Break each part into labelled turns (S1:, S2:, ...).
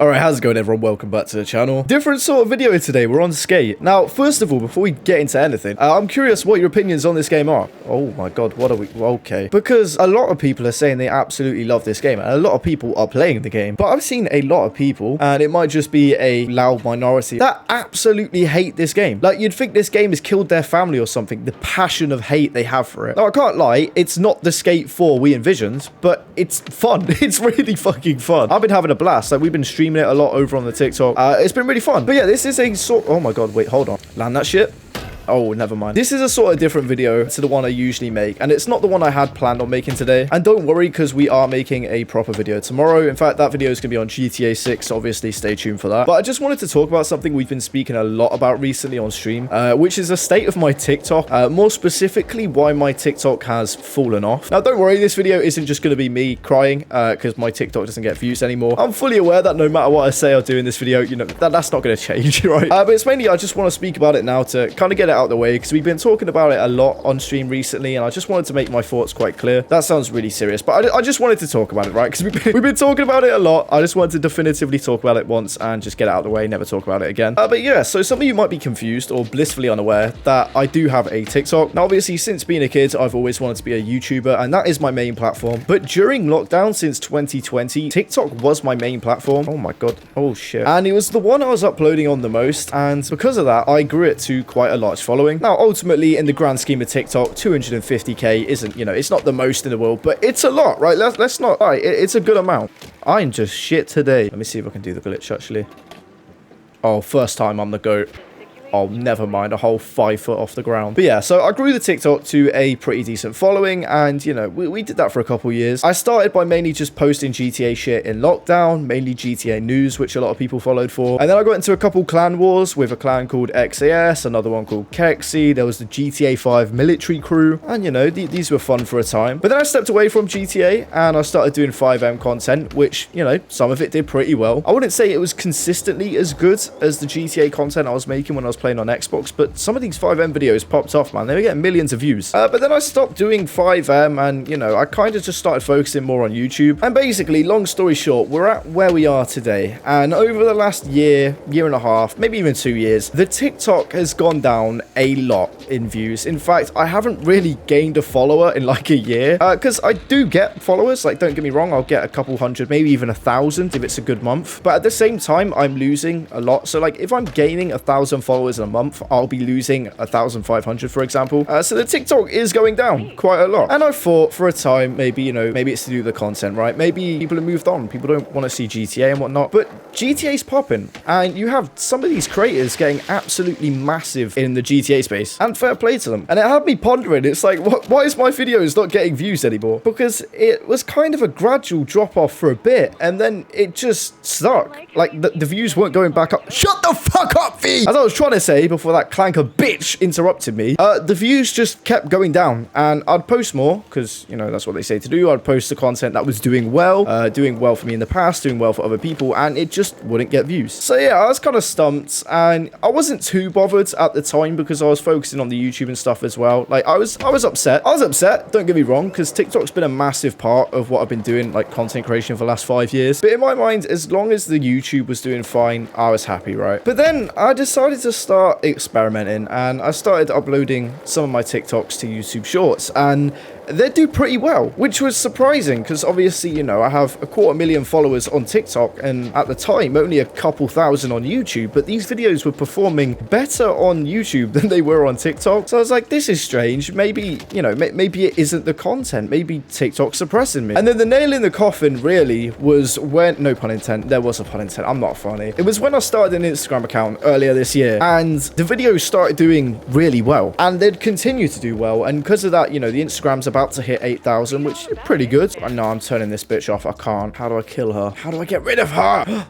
S1: Alright, how's it going everyone? Welcome back to the channel. Different sort of video today, we're on Skate. Now, first of all, before we get into anything, I'm curious what your opinions on this game are. Oh my god, what are we... Okay. Because a lot of people are saying they absolutely love this game, and a lot of people are playing the game. But I've seen a lot of people, and it might just be a loud minority, that absolutely hate this game. Like, you'd think this game has killed their family or something, the passion of hate they have for it. Now, I can't lie, it's not the Skate 4 we envisioned, but it's fun. It's really fucking fun. I've been having a blast. Like, we've been streaming it a lot over on the TikTok. It's been really fun. But yeah, this is a sort... Oh my god, wait, hold on. Land that shit. Oh, never mind. This is a sort of different video to the one I usually make, and it's not the one I had planned on making today. And don't worry, because we are making a proper video tomorrow. In fact, that video is going to be on GTA 6, so obviously stay tuned for that. But I just wanted to talk about something we've been speaking a lot about recently on stream, which is the state of my TikTok. More specifically, why my TikTok has fallen off. Now, don't worry, this video isn't just going to be me crying because my TikTok doesn't get views anymore. I'm fully aware that no matter what I say or do in this video, you know, that's not going to change, right? But it's mainly I just want to speak about it now to kind of get it out the way, because we've been talking about it a lot on stream recently, and I just wanted to make my thoughts quite clear. That sounds really serious, but I just wanted to talk about it, right? Because we've been talking about it a lot. I just wanted to definitively talk about it once and just get it out of the way, never talk about it again. But yeah, so some of you might be confused or blissfully unaware that I do have a TikTok. Now, obviously, since being a kid, I've always wanted to be a YouTuber, and that is my main platform. But during lockdown since 2020, TikTok was my main platform. Oh my god. Oh shit. And it was the one I was uploading on the most, and because of that, I grew it to quite a large following. Now, ultimately, in the grand scheme of TikTok, 250k isn't, you know, it's not the most in the world, but it's a lot, right? Let's not lie, it's a good amount. I'm just shit today. Let me see if I can do the glitch, actually. Oh, first time I'm the GOAT. Oh, never mind, a whole 5 foot off the ground. But yeah, so I grew the TikTok to a pretty decent following, and, you know, we did that for a couple years. I started by mainly just posting GTA shit in lockdown, mainly GTA news, which a lot of people followed for. And then I got into a couple clan wars with a clan called XAS, another one called Kexi. There was the GTA 5 military crew, and, you know, these were fun for a time. But then I stepped away from GTA, and I started doing 5M content, which, you know, some of it did pretty well. I wouldn't say it was consistently as good as the GTA content I was making when I was playing on Xbox, but some of these 5M videos popped off, man. They were getting millions of views. But then I stopped doing 5M, and, you know, I kind of just started focusing more on YouTube. And basically, long story short, we're at where we are today. And over the last year and a half, maybe even 2 years, the TikTok has gone down a lot in views. In fact, I haven't really gained a follower in like a year, because I do get followers. Like, don't get me wrong, I'll get a couple hundred, maybe even 1,000 if it's a good month. But at the same time, I'm losing a lot. So, like, if I'm gaining 1,000 followers in a month, I'll be losing 1,500, for example. So the TikTok is going down quite a lot. And I thought for a time, maybe, you know, maybe it's to do with the content, right? Maybe people have moved on. People don't want to see GTA and whatnot. But GTA's popping, and you have some of these creators getting absolutely massive in the GTA space. And fair play to them. And it had me pondering. It's like, why is my videos not getting views anymore? Because it was kind of a gradual drop off for a bit, and then it just stuck. Like, the views weren't going back up. Shut the fuck up, V! As I was trying to say before that clanker bitch interrupted me, the views just kept going down, and I'd post more because, you know, that's what they say to do. I'd post the content that was doing well for me in the past, doing well for other people, and it just wouldn't get views. So yeah, I was kind of stumped, and I wasn't too bothered at the time because I was focusing on the YouTube and stuff as well. Like, I was upset. I was upset, don't get me wrong, because TikTok's been a massive part of what I've been doing, like content creation for the last 5 years. But in my mind, as long as the YouTube was doing fine, I was happy, right? But then I decided to start experimenting, and I started uploading some of my TikToks to YouTube Shorts, and they do pretty well, which was surprising because obviously, you know, I have 250,000 followers on TikTok, and at the time only a couple thousand on YouTube, but these videos were performing better on YouTube than they were on TikTok. So I was like, this is strange. Maybe, you know, maybe it isn't the content. Maybe TikTok's suppressing me. And then the nail in the coffin really was when, no pun intended, there was a pun intended, I'm not funny. It was when I started an Instagram account earlier this year, and the videos started doing really well, and they'd continue to do well. And because of that, you know, the Instagram's about to hit 8,000, which is pretty good. I know I'm turning this bitch off. I can't. How do I kill her? How do I get rid of her?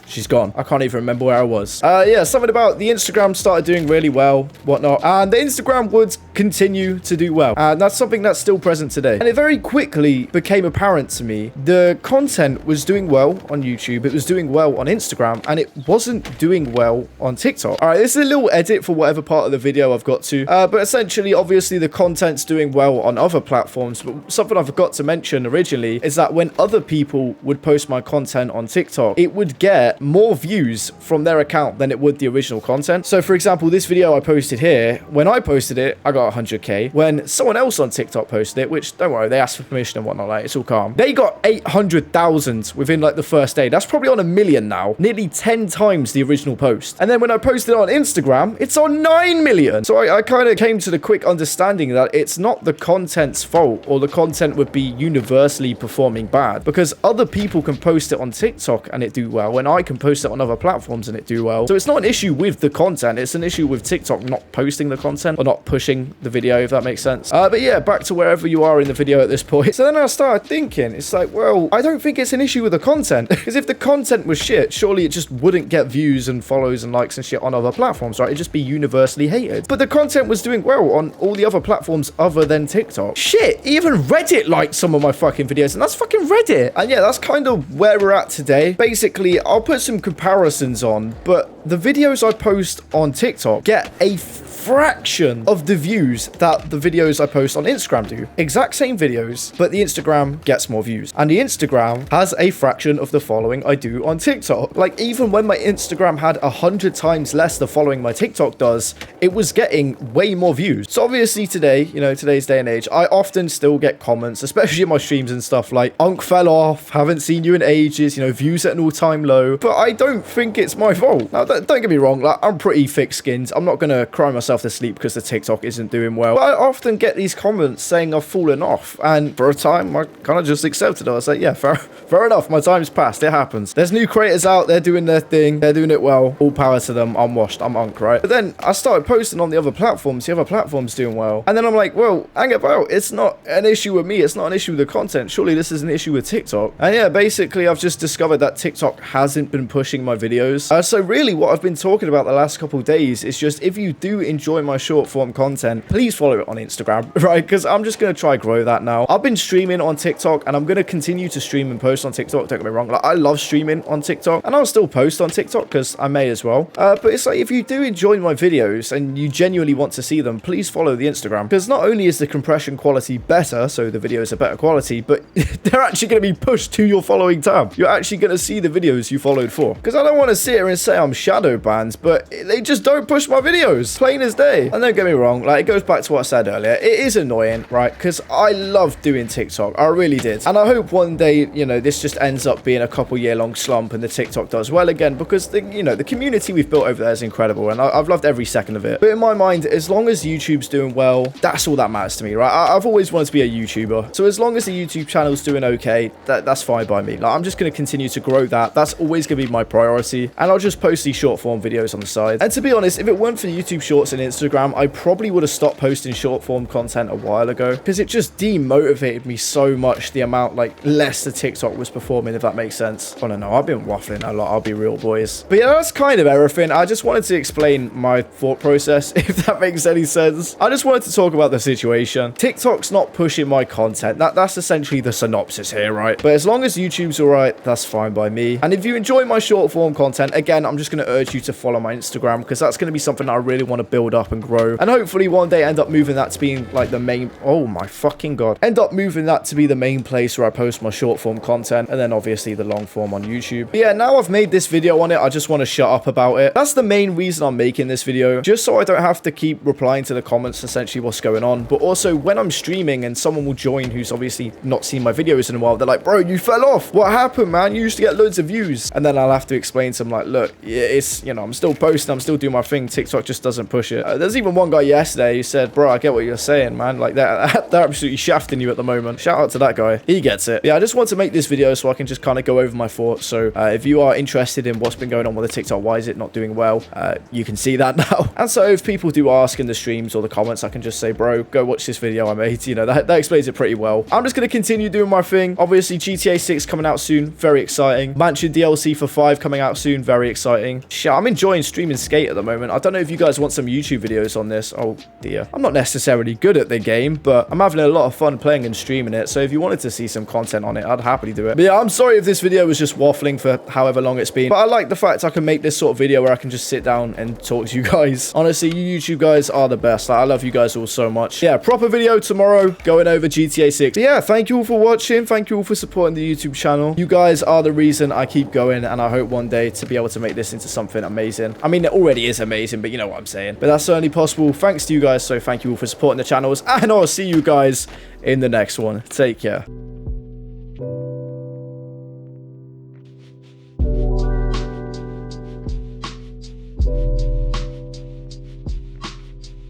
S1: She's gone. I can't even remember where I was. Yeah, something about the Instagram started doing really well, whatnot. And the Instagram would continue to do well. And that's something that's still present today. And it very quickly became apparent to me the content was doing well on YouTube, it was doing well on Instagram, and it wasn't doing well on TikTok. All right, this is a little edit for whatever part of the video I've got to, but essentially, obviously, the content's doing well on other platforms, but something I forgot to mention originally is that when other people would post my content on TikTok, it would get more views from their account than it would the original content. So, for example, this video I posted here, when I posted it, I got 100k. When someone else on TikTok posted it, which, don't worry, they asked for permission and whatnot, like, it's all calm, they got 800,000 within, like, the first day. That's probably on 1 million now, nearly 10 times the original post. And then when I posted it on Instagram, it's on 9 million. So I kind of came to the quick understanding that it's not the content's fault, or the content would be universally performing bad, because other people can post it on TikTok and it do well, and I can post it on other platforms and it do well. So it's not an issue with the content, it's an issue with TikTok not posting the content or not pushing the video, if that makes sense. But yeah, back to wherever you are in the video at this point. So then I started thinking, it's like, well, I don't think it's an issue with the content, because if the content was shit, surely it just wouldn't get views and follows and likes and shit on other platforms, right? It'd just be universally hated. But the content was doing well on all the other platforms other than TikTok. Shit, even Reddit liked some of my fucking videos, and that's fucking Reddit. And yeah, that's kind of where we're at today. Basically, I'll put some comparisons on, but the videos I post on TikTok get a fraction of the views that the videos I post on Instagram do. Exact same videos, but the Instagram gets more views. And the Instagram has a fraction of the following I do on TikTok. Like, even when my Instagram had 100 times less the following my TikTok does, it was getting way more views. So obviously today, you know, today's day and age, I often still get comments, especially in my streams and stuff, like, Unk fell off, haven't seen you in ages, you know, views at an all-time low. But I don't think it's my fault. Now, don't get me wrong, like, I'm pretty thick-skinned. I'm not gonna cry myself to sleep because the TikTok isn't doing well. But I often get these comments saying I've fallen off, and for a time I kind of just accepted it. I was like, yeah, fair enough, my time's passed, it happens. There's new creators out there doing their thing, they're doing it well, all power to them, I'm washed, I'm Unk, right? But then I started posting on the other platforms doing well, and then I'm like, well, hang about, it's not an issue with me, it's not an issue with the content, surely this is an issue with TikTok. And yeah, basically I've just discovered that TikTok hasn't been pushing my videos. So really what I've been talking about the last couple of days is just, if you do enjoy my short form content, please follow it on Instagram, right? Because I'm just going to try grow that now. I've been streaming on TikTok, and I'm going to continue to stream and post on TikTok, don't get me wrong, like, I love streaming on TikTok, and I'll still post on TikTok because I may as well. But it's like, if you do enjoy my videos and you genuinely want to see them, please follow the Instagram, because not only is the compression quality better, so the videos are better quality, but they're actually going to be pushed to your following tab. You're actually going to see the videos you followed for. Because I don't want to sit here and say I'm shadow banned, but they just don't push my videos, plain as day. And don't get me wrong, like, it goes back to what I said earlier, it is annoying, right? Because I love doing TikTok, I really did, and I hope one day, you know, this just ends up being a couple year long slump and the TikTok does well again, because the, you know, the community we've built over there is incredible, and I've loved every second of it. But in my mind, as long as YouTube's doing well, that's all that matters to me, right? I've always wanted to be a YouTuber, so as long as the YouTube channel's doing okay, that's fine by me. Like, I'm just going to continue to grow that. That's always going to be my priority, and I'll just post these short form videos on the side. And to be honest, if it weren't for YouTube Shorts and Instagram, I probably would have stopped posting short form content a while ago, because it just demotivated me so much, the amount, like, less the TikTok was performing, if that makes sense. I don't know, I've been waffling a lot, I'll be real, boys. But yeah, that's kind of everything. I just wanted to explain my thought process, if that makes any sense. I just wanted to talk about the situation. TikTok's not pushing my content. That's essentially the synopsis here, right? But as long as YouTube's alright, that's fine by me. And if you enjoy my short form content, again, I'm just going to urge you to follow my Instagram, because that's going to be something I really want to build up and grow. And hopefully one day end up moving that to being like the main, oh my fucking god, end up moving that to be the main place where I post my short form content, and then obviously the long form on YouTube. But yeah, now I've made this video on it, I just want to shut up about it. That's the main reason I'm making this video, just so I don't have to keep replying to the comments, essentially what's going on. But also, when I'm streaming and someone will join who's obviously not seen my videos in a while, they're like, bro, you fell off, what happened, man? You used to get loads of views. And then I'll have to explain to them, like, look, it's, you know, I'm still posting, I'm still doing my thing, TikTok just doesn't push it. There's even one guy yesterday who said, bro, I get what you're saying, man, like, they're absolutely shafting you at the moment. Shout out to that guy, he gets it. Yeah, I just want to make this video so I can just kind of go over my thoughts. So if you are interested in what's been going on with the TikTok, why is it not doing well, you can see that now. And so if people do ask in the streams or the comments, I can just say, bro, go watch this video I made. You know, that explains it pretty well. I'm just going to continue doing my thing. Obviously GTA 6 coming out soon, very exciting. Mansion DLC for 5 coming out soon, very exciting. Shit, I'm enjoying streaming Skate at the moment. I don't know if you guys want some YouTube videos on this. Oh dear. I'm not necessarily good at the game, but I'm having a lot of fun playing and streaming it. So if you wanted to see some content on it, I'd happily do it. But yeah, I'm sorry if this video was just waffling for however long it's been. But I like the fact I can make this sort of video where I can just sit down and talk to you guys. Honestly, you YouTube guys are the best. Like, I love you guys all so much. Yeah, proper video tomorrow going over GTA 6. But yeah, thank you all for watching. Thank you all for supporting the YouTube channel. You guys are the reason I keep going, and I hope one day to be able to make this into something amazing. I mean, it already is amazing, but you know what I'm saying. But that's certainly possible thanks to you guys, so thank you all for supporting the channels, and I'll see you guys in the next one. Take care.